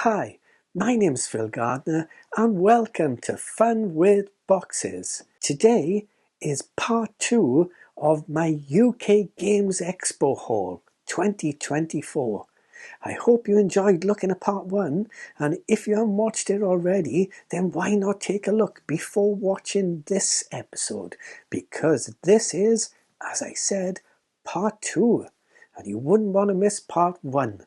Hi, my name's Phil Gardner and welcome to Fun with Boxes. Today is part 2 of my UK Games Expo haul 2024. I hope you enjoyed looking at part 1, and if you haven't watched it already, then why not take a look before watching this episode, because this is, as I said, part 2, and you wouldn't want to miss part 1,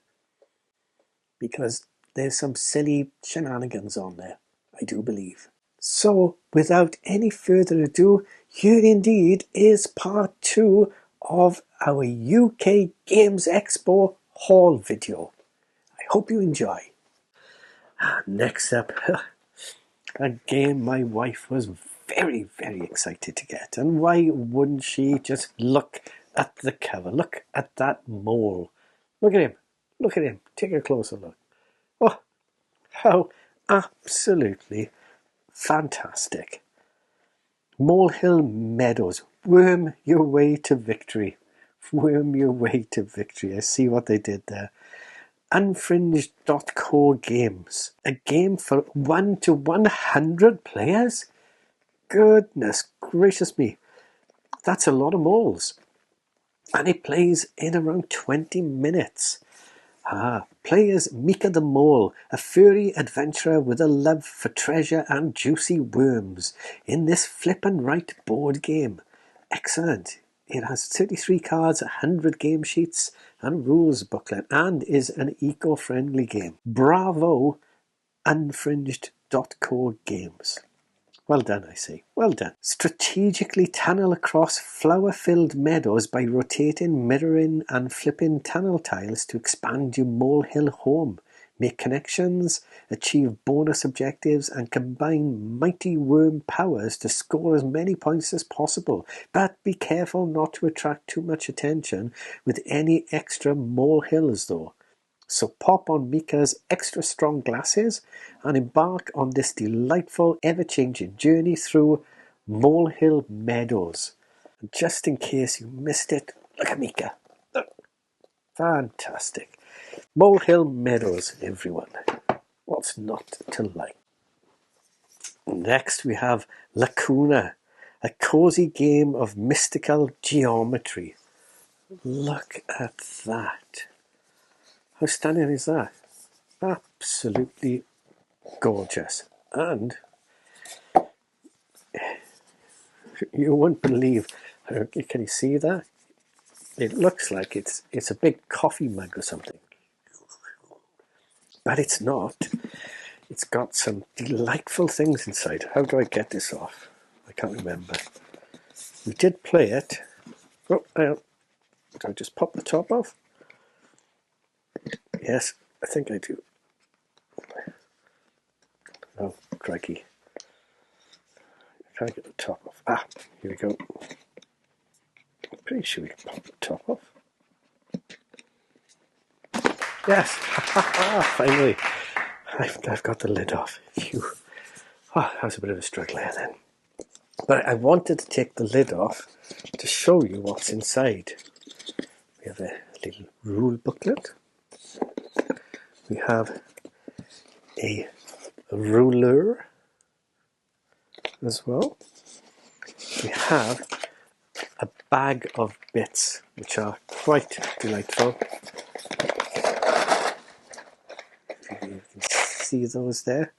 because there's some silly shenanigans on there, I do believe. So, without any further ado, here indeed is part 2 of our UK Games Expo haul video. I hope you enjoy. Next up, a game my wife was very, very excited to get. And why wouldn't she? Just look at the cover. Look at that mole. Look at him. Look at him. Take a closer look. Oh, how absolutely fantastic. Molehill Meadows. Worm your way to victory. Worm your way to victory. I see what they did there. Unfringed.co games. A game for 1 to 100 players? Goodness gracious me. That's a lot of moles. And it plays in around 20 minutes. Play as Mika the Mole, a furry adventurer with a love for treasure and juicy worms in this flip and write board game. Excellent. It has 33 cards, 100 game sheets and rules booklet, and is an eco-friendly game. Bravo, Unfringed.co games. Well done, I say. Well done. Strategically tunnel across flower-filled meadows by rotating, mirroring and flipping tunnel tiles to expand your molehill home. Make connections, achieve bonus objectives and combine mighty worm powers to score as many points as possible. But be careful not to attract too much attention with any extra molehills though. So pop on Mika's extra strong glasses and embark on this delightful, ever-changing journey through Molehill Meadows. And just in case you missed it, look at Mika. Look. Fantastic. Molehill Meadows, everyone. What's not to like? Next we have Lacuna, a cosy game of mystical geometry. Look at that. How stunning is that? Absolutely gorgeous. And you wouldn't believe, can you see that? It looks like it's a big coffee mug or something. But it's not. It's got some delightful things inside. How do I get this off? I can't remember. We did play it. Oh, do I just pop the top off? Yes, I think I do. Oh, crikey. I can't get the top off. Here we go. I'm pretty sure we can pop the top off. Yes, finally. I've got the lid off. Phew. That was a bit of a struggle there then. But I wanted to take the lid off to show you what's inside. We have a little rule booklet. We have a ruler as well. We have a bag of bits which are quite delightful. You can see those there.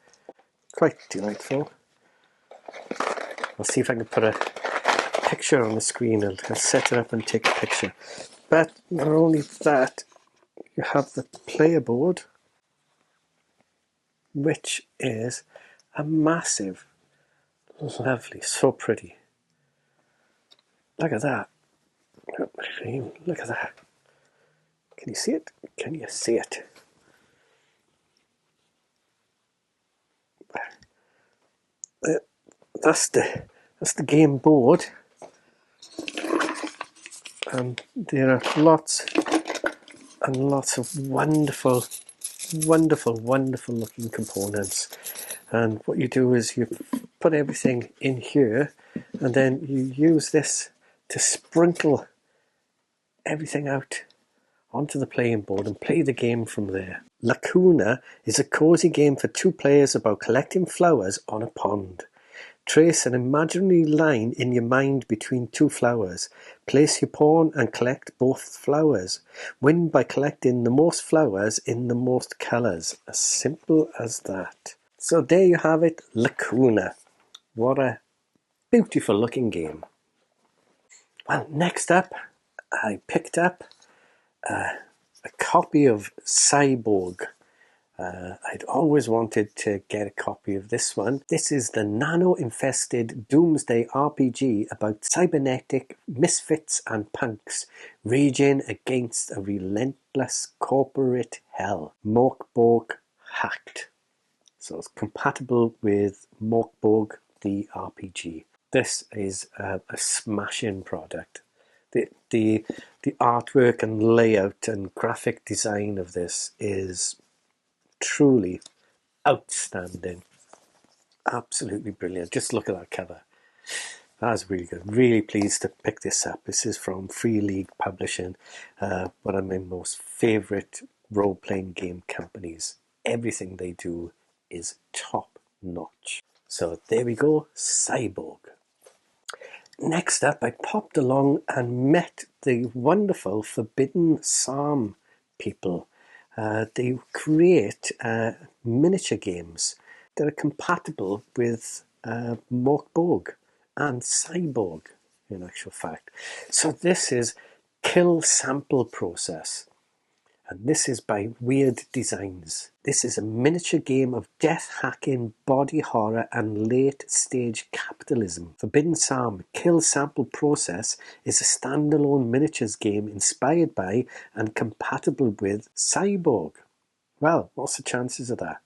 Quite delightful. I'll see if I can put a picture on the screen. I'll set it up and take a picture. But not only that, you have the player board, which is a massive, lovely, so pretty. Look at that. Look at that. Can you see it? Can you see it? That's the game board. And there are lots and lots of wonderful looking components. And what you do is you put everything in here and then you use this to sprinkle everything out onto the playing board and play the game from there. Lacuna is a cozy game for 2 players about collecting flowers on a pond. Trace an imaginary line in your mind between 2 flowers. Place your pawn and collect both flowers. Win by collecting the most flowers in the most colours. As simple as that. So there you have it, Lacuna. What a beautiful looking game. Well, next up, I picked up a copy of Cyborg. I'd always wanted to get a copy of this one. This is the nano-infested doomsday RPG about cybernetic misfits and punks raging against a relentless corporate hell. Morkborg Hacked. So it's compatible with Morkborg the RPG. This is a smashing product. The artwork and layout and graphic design of this is truly outstanding. Absolutely brilliant. Just look at that cover. That's really good. Really pleased to pick this up. This is from Free League Publishing, one of my most favourite role-playing game companies. Everything they do is top notch. So there we go, Cyborg. Next up, I popped along and met the wonderful Forbidden Psalm people. They create miniature games that are compatible with Morkborg and Cyborg, in actual fact. So this is Kill Sample Process. And this is by Weird Designs. This is a miniature game of death-hacking, body horror, and late-stage capitalism. Forbidden Psalm Kill Sample Process is a standalone miniatures game inspired by and compatible with Cyborg. Well, what's the chances of that?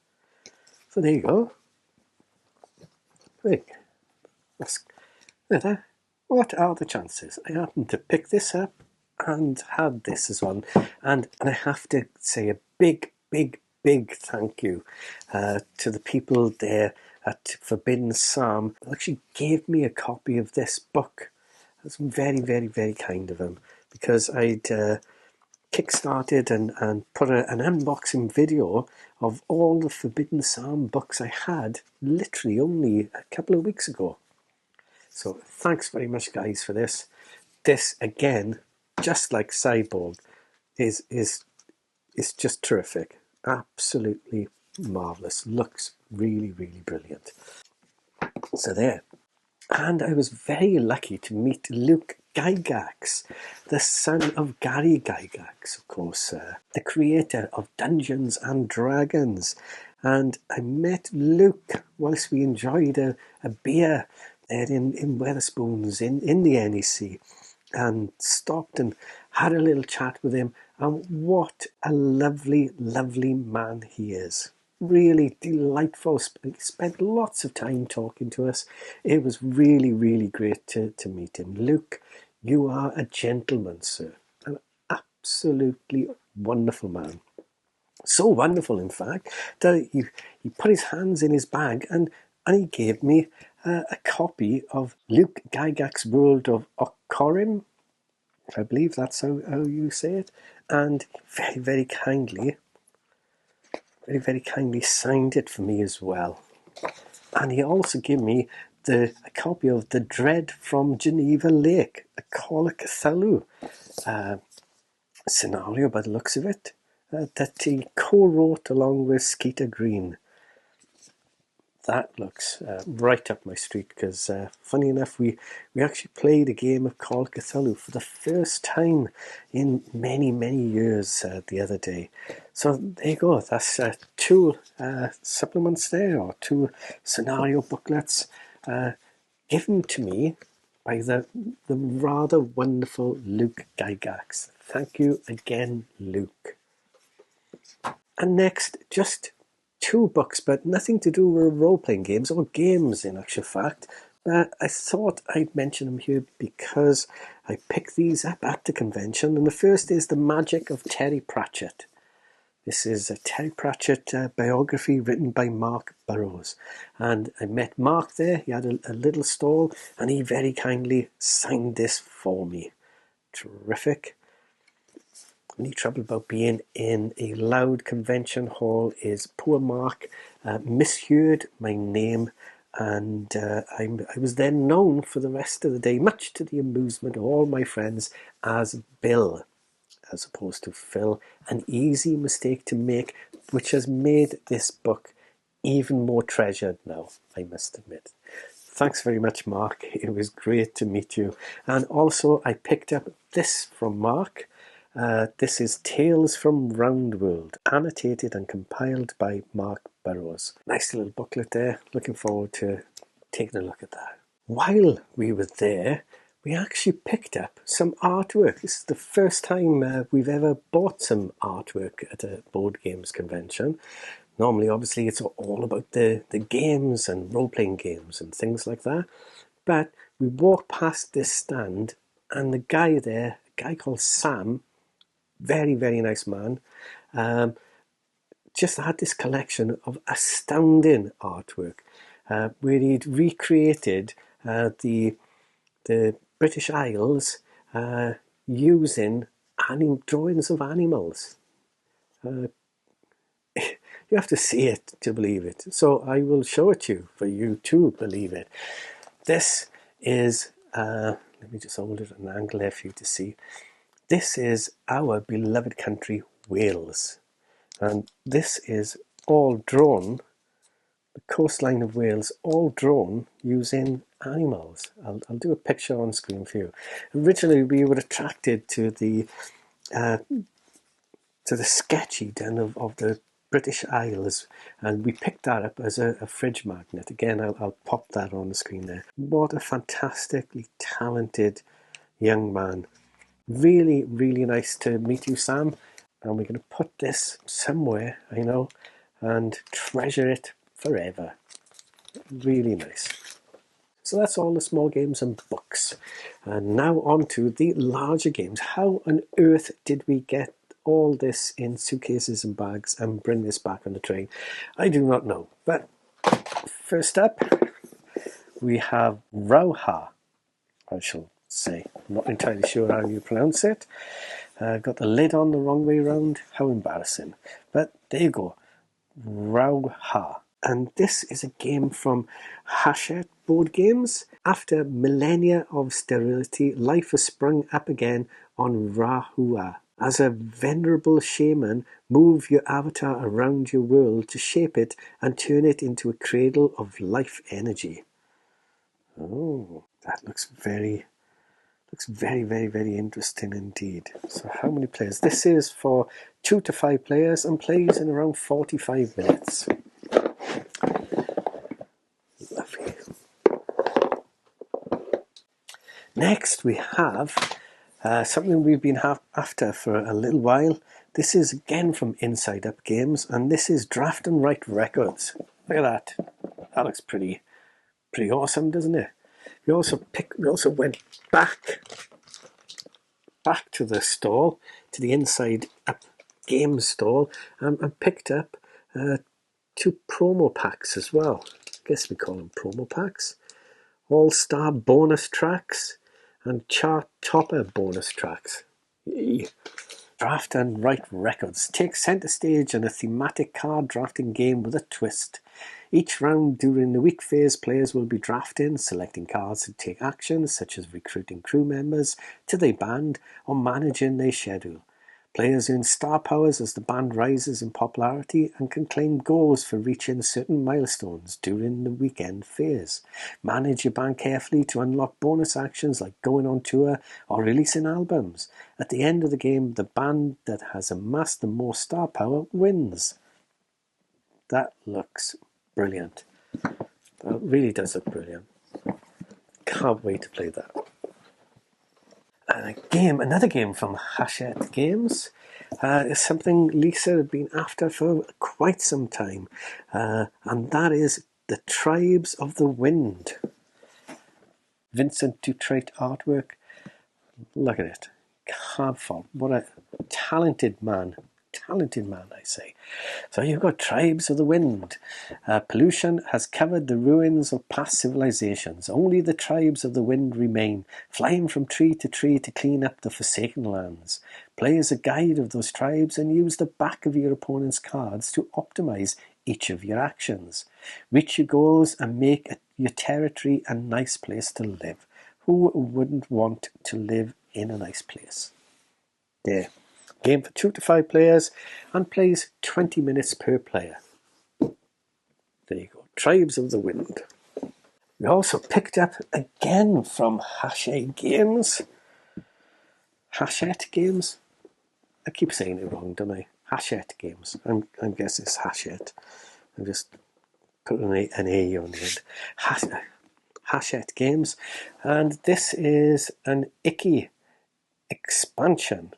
So there you go. What are the chances? I happened to pick this up and had this as well, and I have to say a big thank you to the people there at Forbidden Psalm who actually gave me a copy of this book. That's very kind of them, because I'd kickstarted and put an unboxing video of all the Forbidden Psalm books I had literally only a couple of weeks ago. So thanks very much, guys, for this. This again, just like Cyborg, is just terrific. Absolutely marvellous. Looks really brilliant. So there. And I was very lucky to meet Luke Gygax, the son of Gary Gygax, of course, the creator of Dungeons and Dragons. And I met Luke whilst we enjoyed a beer there in Wetherspoons in the NEC, and stopped and had a little chat with him. And what a lovely man he is. Really delightful. He spent lots of time talking to us. It was really great to meet him. Luke, you are a gentleman, sir. An absolutely wonderful man. So wonderful, in fact, that he put his hands in his bag and he gave me a copy of Luke Gygax's World of Okkorim. I believe that's how you say it. And very kindly signed it for me as well. And he also gave me a copy of The Dread from Geneva Lake, a Call of Cthulhu scenario by the looks of it, that he co-wrote along with Skeeter Green. That looks right up my street, because funny enough, we actually played a game of Call of Cthulhu for the first time in many years the other day. So there you go. That's 2 supplements there, or 2 scenario booklets given to me by the rather wonderful Luke Gygax. Thank you again, Luke. And next, just 2 books, but nothing to do with role-playing games, or games in actual fact. I thought I'd mention them here because I picked these up at the convention, and the first is The Magic of Terry Pratchett. This is a Terry Pratchett biography written by Mark Burrows, and I met Mark there. He had a little stall, and he very kindly signed this for me. Terrific. only trouble about being in a loud convention hall is poor Mark misheard my name, and I was then known for the rest of the day, much to the amusement of all my friends, as Bill, as opposed to Phil. An easy mistake to make, which has made this book even more treasured now, I must admit. Thanks very much, Mark. It was great to meet you. And also, I picked up this from Mark. This is Tales from Roundworld, annotated and compiled by Mark Burrows. Nice little booklet there. Looking forward to taking a look at that. While we were there, we actually picked up some artwork. This is the first time we've ever bought some artwork at a board games convention. Normally, obviously, it's all about the games and role-playing games and things like that. But we walked past this stand, and the guy there, a guy called Sam, very, very nice man, just had this collection of astounding artwork where he'd recreated the British Isles using drawings of animals. You have to see it to believe it. So I will show it to you for you to believe it. This is, let me just hold it at an angle there for you to see. This is our beloved country, Wales. And this is all drawn, the coastline of Wales, all drawn using animals. I'll do a picture on screen for you. Originally, we were attracted to the sketchy den of the British Isles, and we picked that up as a fridge magnet. Again, I'll pop that on the screen there. What a fantastically talented young man. Really, really nice to meet you, Sam. And we're going to put this somewhere, I know, and treasure it forever. Really nice. So that's all the small games and books. And now on to the larger games. How on earth did we get all this in suitcases and bags and bring this back on the train? I do not know. But first up, we have Rauha, I shall say. I'm not entirely sure how you pronounce it. Got the lid on the wrong way around. How embarrassing. But there you go. Rauha. And this is a game from Hachette Board Games. After millennia of sterility, life has sprung up again on Rauha. As a venerable shaman, move your avatar around your world to shape it and turn it into a cradle of life energy. Oh, that looks very, very, very interesting indeed. So how many players? This is for 2 to 5 players and plays in around 45 minutes. Lovely. Next we have something we've been after for a little while. This is again from Inside Up Games, and this is Draft and Write Records. Look at that. That looks pretty awesome, doesn't it? We also went back to the stall, to the Inside Up Games stall, and picked up 2 promo packs as well. I guess we call them promo packs. All-Star bonus tracks and chart topper bonus tracks. Yay. Draft and Write Records take centre stage in a thematic card drafting game with a twist. Each round during the week phase, players will be drafting, selecting cards to take actions such as recruiting crew members to their band or managing their schedule. Players earn star powers as the band rises in popularity and can claim goals for reaching certain milestones during the weekend phase. Manage your band carefully to unlock bonus actions like going on tour or releasing albums. At the end of the game, the band that has amassed the most star power wins. That looks brilliant. That really does look brilliant. Can't wait to play that. Another game from Hachette Games is something Lisa had been after for quite some time, and that is The Tribes of the Wind. Vincent Dutrait artwork. Look at it. Can't fault. What a talented man talented man, I say. So you've got Tribes of the Wind. Pollution has covered the ruins of past civilizations. Only the Tribes of the Wind remain, flying from tree to tree to clean up the forsaken lands. Play as a guide of those tribes and use the back of your opponent's cards to optimize each of your actions. Reach your goals and make your territory a nice place to live. Who wouldn't want to live in a nice place? There. Game for 2 to 5 players and plays 20 minutes per player. There you go. Tribes of the Wind. We also picked up again from Hachette Games. Hachette Games? I keep saying it wrong, don't I? Hachette Games. I'm guessing it's Hachette. I'm just putting an A on the end. Hachette Games. And this is an Icky expansion.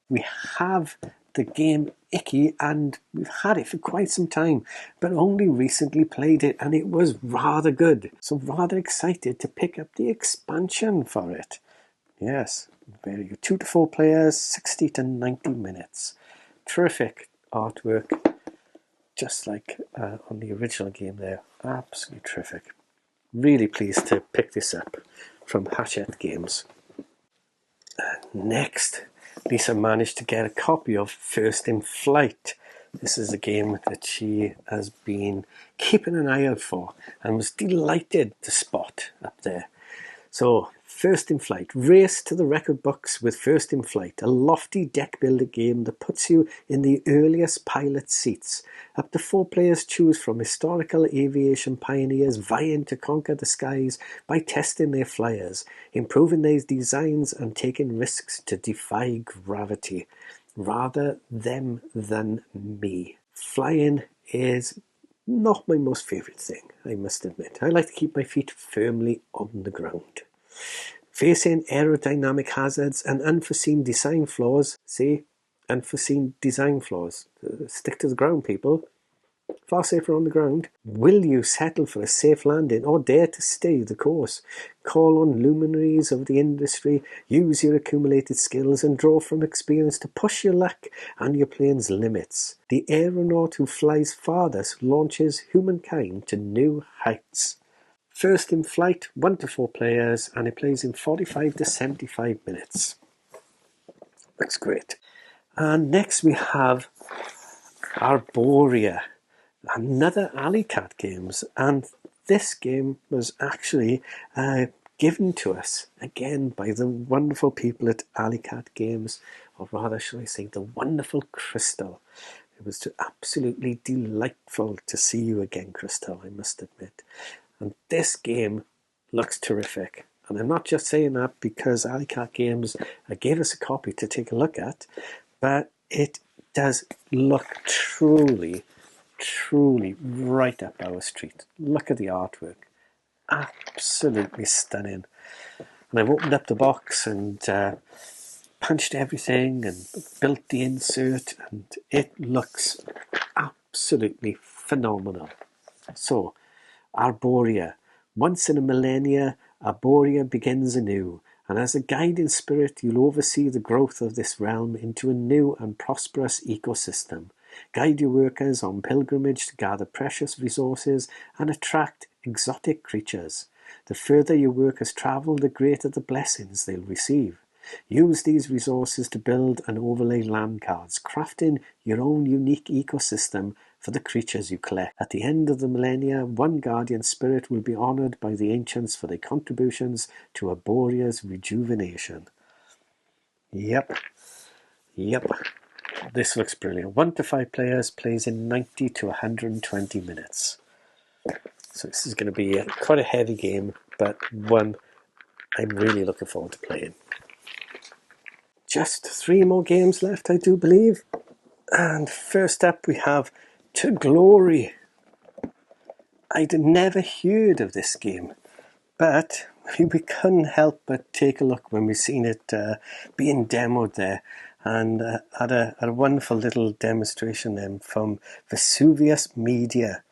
We have the game Icky and we've had it for quite some time, but only recently played it and it was rather good. So rather excited to pick up the expansion for it. Yes, very good. 2 to 4 players, 60 to 90 minutes. Terrific artwork, just like on the original game there. Absolutely terrific. Really pleased to pick this up from Hachette Games. Next, Lisa managed to get a copy of First in Flight. This is a game that she has been keeping an eye out for and was delighted to spot up there. So, First in Flight. Race to the record books with First in Flight, a lofty deck builder game that puts you in the earliest pilot seats. Up to 4 players choose from historical aviation pioneers vying to conquer the skies by testing their flyers, improving their designs and taking risks to defy gravity. Rather them than me. Flying is not my most favourite thing, I must admit. I like to keep my feet firmly on the ground. Facing aerodynamic hazards and unforeseen design flaws. See? Unforeseen design flaws. Stick to the ground, people. Far safer on the ground. Will you settle for a safe landing or dare to stay the course? Call on luminaries of the industry, use your accumulated skills and draw from experience to push your luck and your plane's limits. The aeronaut who flies farthest launches humankind to new heights. First in Flight, 1 to 4 players, and it plays in 45 to 75 minutes. Looks great. And next we have Arborea, another Alleycat Games, and this game was actually given to us again by the wonderful people at Alleycat Games, or rather, shall I say, the wonderful Crystal. It was absolutely delightful to see you again, Crystal, I must admit. And this game looks terrific. And I'm not just saying that because Alleycat Games gave us a copy to take a look at, but it does look truly right up our street. Look at the artwork. Absolutely stunning. And I've opened up the box and punched everything and built the insert, and it looks absolutely phenomenal. So, Arborea. Once in a millennia, Arborea begins anew, and as a guiding spirit, you'll oversee the growth of this realm into a new and prosperous ecosystem. Guide your workers on pilgrimage to gather precious resources and attract exotic creatures. The further your workers travel, the greater the blessings they'll receive. Use these resources to build and overlay land cards, crafting your own unique ecosystem for the creatures you collect. At the end of the millennia, one guardian spirit will be honoured by the ancients for their contributions to Arborea's rejuvenation. Yep. This looks brilliant. 1 to 5 players, plays in 90 to 120 minutes. So this is going to be quite a heavy game, but one I'm really looking forward to playing. Just 3 more games left, I do believe. And first up we have To Glory. I'd never heard of this game, but we couldn't help but take a look when we seen it being demoed there, and had a wonderful little demonstration then from Vesuvius Media,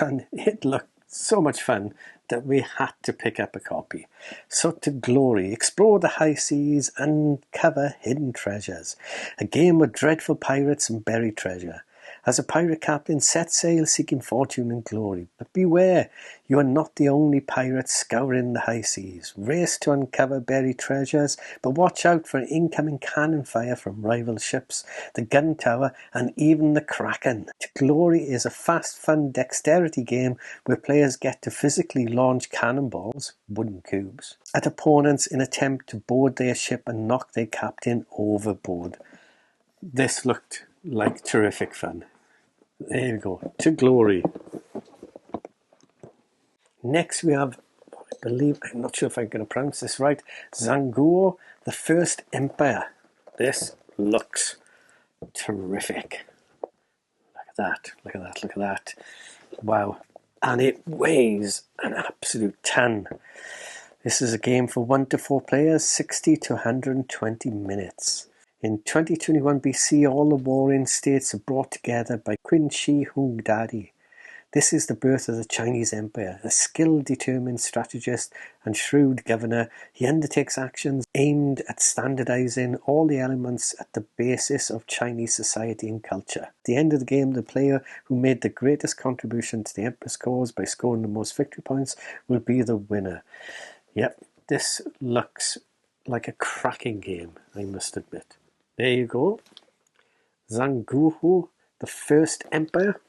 and it looked so much fun that we had to pick up a copy. So to glory, explore the high seas, uncover hidden treasures. A game with dreadful pirates and buried treasure. As a pirate captain, set sail seeking fortune and glory. But beware, you are not the only pirate scouring the high seas. Race to uncover buried treasures, but watch out for incoming cannon fire from rival ships, the gun tower, and even the Kraken. To Glory is a fast, fun dexterity game where players get to physically launch cannonballs, wooden cubes, at opponents in an attempt to board their ship and knock their captain overboard. This looked like terrific fun. There you go, To Glory. Next we have, I believe, I'm not sure if I'm going to pronounce this right, Zhanguo, the First Empire. This looks terrific. Look at that, look at that, look at that. Wow. And it weighs an absolute ton. This is a game for 1 to 4 players, 60 to 120 minutes. In 2021 BC, all the warring states are brought together by Qin Shi Huangdi. This is the birth of the Chinese Empire. A skilled, determined strategist and shrewd governor, he undertakes actions aimed at standardizing all the elements at the basis of Chinese society and culture. At the end of the game, the player who made the greatest contribution to the Emperor's cause by scoring the most victory points will be the winner. Yep, this looks like a cracking game, I must admit. There you go. Zhanguo, the First Empire.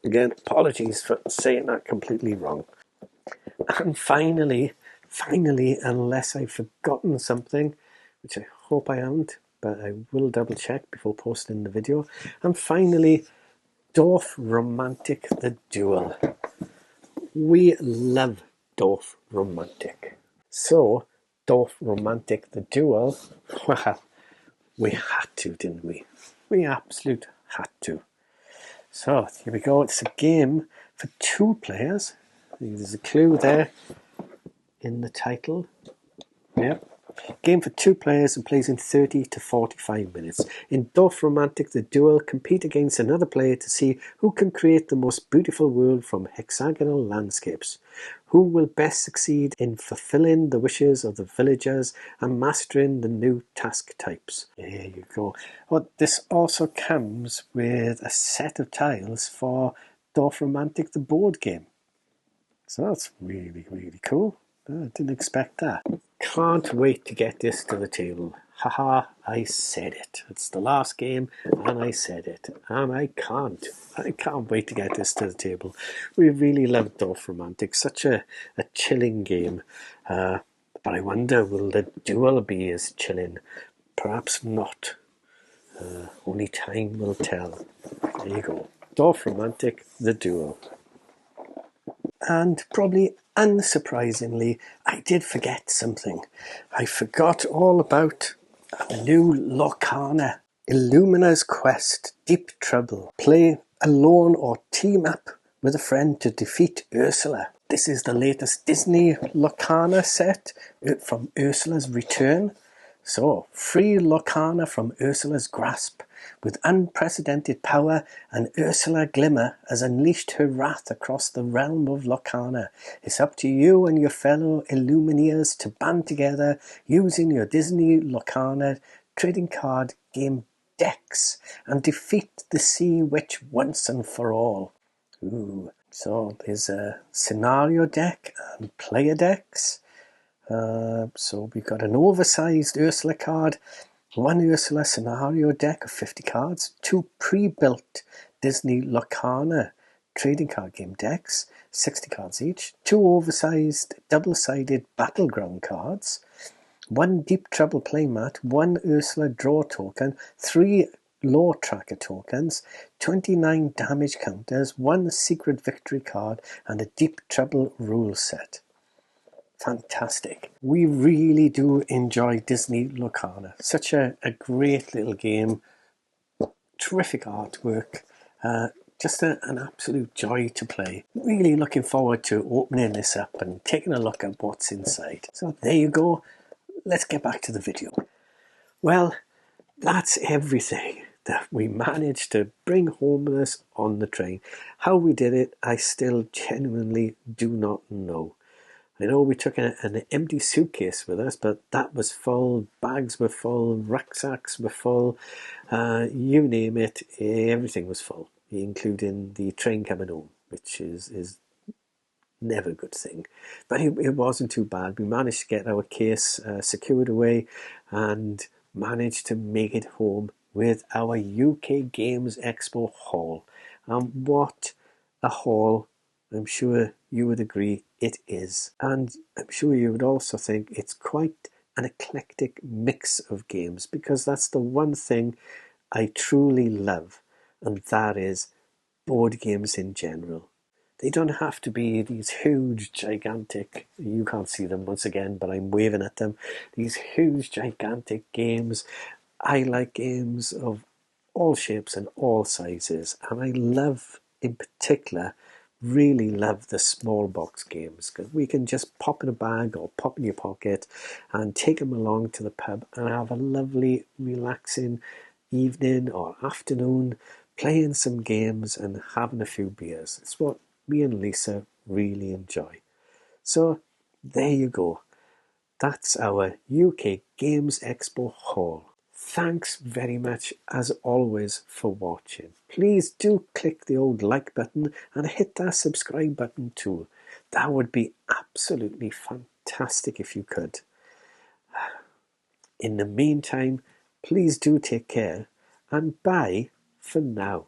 Again, apologies for saying that completely wrong. And finally, unless I've forgotten something, which I hope I haven't, but I will double check before posting the video. And finally, Dorfromantik, the Duel. We love Dorfromantik. So, Dorfromantik, the Duel, well, we had to, didn't we? We absolutely had to. So, here we go. It's a game for 2 players. There's a clue there in the title. Yep. Game for 2 players and plays in 30 to 45 minutes. In Dorfromantik, the Duel, compete against another player to see who can create the most beautiful world from hexagonal landscapes. Who will best succeed in fulfilling the wishes of the villagers and mastering the new task types. There you go. Well, this also comes with a set of tiles for Dorfromantik, the board game. So that's really, really cool. I didn't expect that. Can't wait to get this to the table. Haha, I said it. It's the last game and I said it. And I can't wait to get this to the table. We really love Dorfromantik. Such a chilling game. But I wonder, will the Duel be as chilling? Perhaps not. Only time will tell. There you go. Dorfromantik, the Duel. And probably unsurprisingly, I did forget something. I forgot all about the new Lorcana. Illumineer's Quest, Deep Trouble. Play alone or team up with a friend to defeat Ursula. This is the latest Disney Lorcana set from Ursula's Return. So, free Lorcana from Ursula's grasp. With unprecedented power, and Ursula Glimmer has unleashed her wrath across the realm of Lorcana. It's up to you and your fellow Illumineers to band together using your Disney Lorcana trading card game decks and defeat the Sea Witch once and for all. Ooh. So there's a scenario deck and player decks. So we've got an oversized Ursula card, 1 Ursula scenario deck of 50 cards, 2 pre-built Disney Lorcana trading card game decks, 60 cards each, 2 oversized double-sided battleground cards, 1 Deep Trouble playmat, 1 Ursula draw token, 3 lore tracker tokens, 29 damage counters, 1 secret victory card, and a Deep Trouble rule set. Fantastic. We really do enjoy Disney Lorcana. Such a great little game. Terrific artwork. Just an absolute joy to play. Really looking forward to opening this up and taking a look at what's inside. So there you go. Let's get back to the video. Well, that's everything. that we managed to bring home with us on the train. How we did it, I still genuinely do not know. I know we took an empty suitcase with us, but that was full, bags were full, rucksacks were full, you name it, everything was full, including the train coming home, which is never a good thing. But it wasn't too bad. We managed to get our case secured away and managed to make it home with our UK Games Expo haul. And what a haul, I'm sure you would agree it is. And I'm sure you would also think it's quite an eclectic mix of games, because that's the one thing I truly love, and that is board games in general. They don't have to be these huge, gigantic, you can't see them once again, but I'm waving at them, these huge, gigantic games. I like games of all shapes and all sizes, and I love, in particular, really love the small box games, because we can just pop in a bag or pop in your pocket and take them along to the pub and have a lovely, relaxing evening or afternoon playing some games and having a few beers. It's what me and Lisa really enjoy. So there you go. That's our UK Games Expo haul. Thanks very much as always for watching. Please do click the old like button and hit that subscribe button too. That would be absolutely fantastic if you could. In the meantime, please do take care and bye for now.